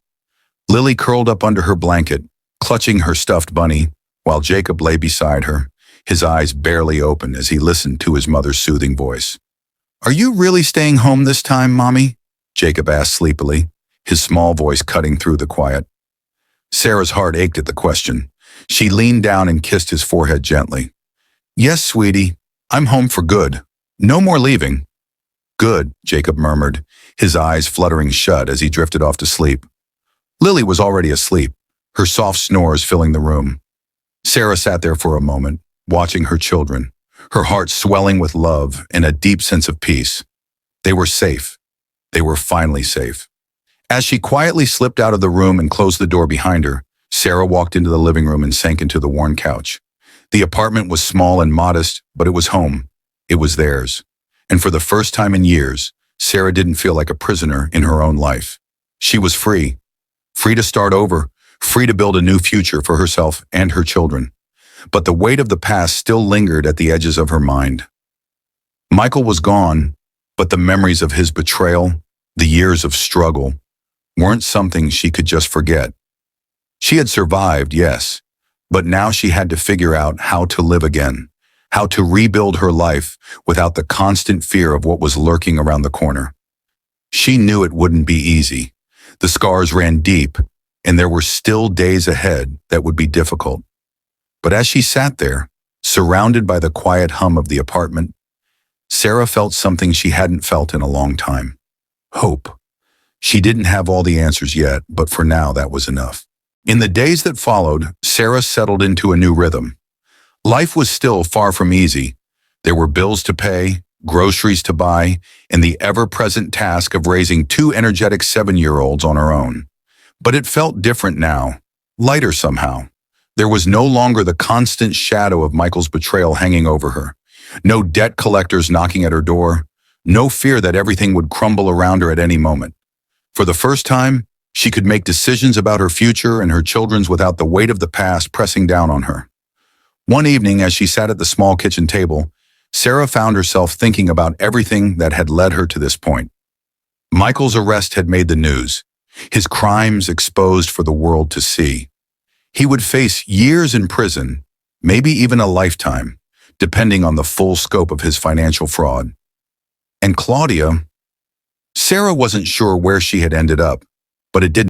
Lily curled up under her blanket, clutching her stuffed bunny, while Jacob lay beside her, his eyes barely open as he listened to his mother's soothing voice. "Are you really staying home this time, Mommy?" Jacob asked sleepily, his small voice cutting through the quiet. Sarah's heart ached at the question. She leaned down and kissed his forehead gently. "Yes, sweetie, I'm home for good. No more leaving." "Good," Jacob murmured, his eyes fluttering shut as he drifted off to sleep. Lily was already asleep, her soft snores filling the room. Sarah sat there for a moment, watching her children, her heart swelling with love and a deep sense of peace. They were safe. They were finally safe. As she quietly slipped out of the room and closed the door behind her, Sarah walked into the living room and sank into the worn couch. The apartment was small and modest, but it was home. It was theirs. And for the first time in years, Sarah didn't feel like a prisoner in her own life. She was free. Free to start over, free to build a new future for herself and her children. But the weight of the past still lingered at the edges of her mind. Michael was gone, but the memories of his betrayal, the years of struggle, weren't something she could just forget. She had survived, yes, but now she had to figure out how to live again, how to rebuild her life without the constant fear of what was lurking around the corner. She knew it wouldn't be easy. The scars ran deep, and there were still days ahead that would be difficult. But as she sat there, surrounded by the quiet hum of the apartment, Sarah felt something she hadn't felt in a long time. Hope. She didn't have all the answers yet, but for now that was enough. In the days that followed, Sarah settled into a new rhythm. Life was still far from easy. There were bills to pay, groceries to buy, and the ever-present task of raising two energetic 7-year-olds on her own. But it felt different now, lighter somehow. There was no longer the constant shadow of Michael's betrayal hanging over her. No debt collectors knocking at her door. No fear that everything would crumble around her at any moment. For the first time, she could make decisions about her future and her children's without the weight of the past pressing down on her. One evening, as she sat at the small kitchen table, Sarah found herself thinking about everything that had led her to this point. Michael's arrest had made the news, his crimes exposed for the world to see. He would face years in prison, maybe even a lifetime, depending on the full scope of his financial fraud. And Claudia, Sarah wasn't sure where she had ended up, but it didn't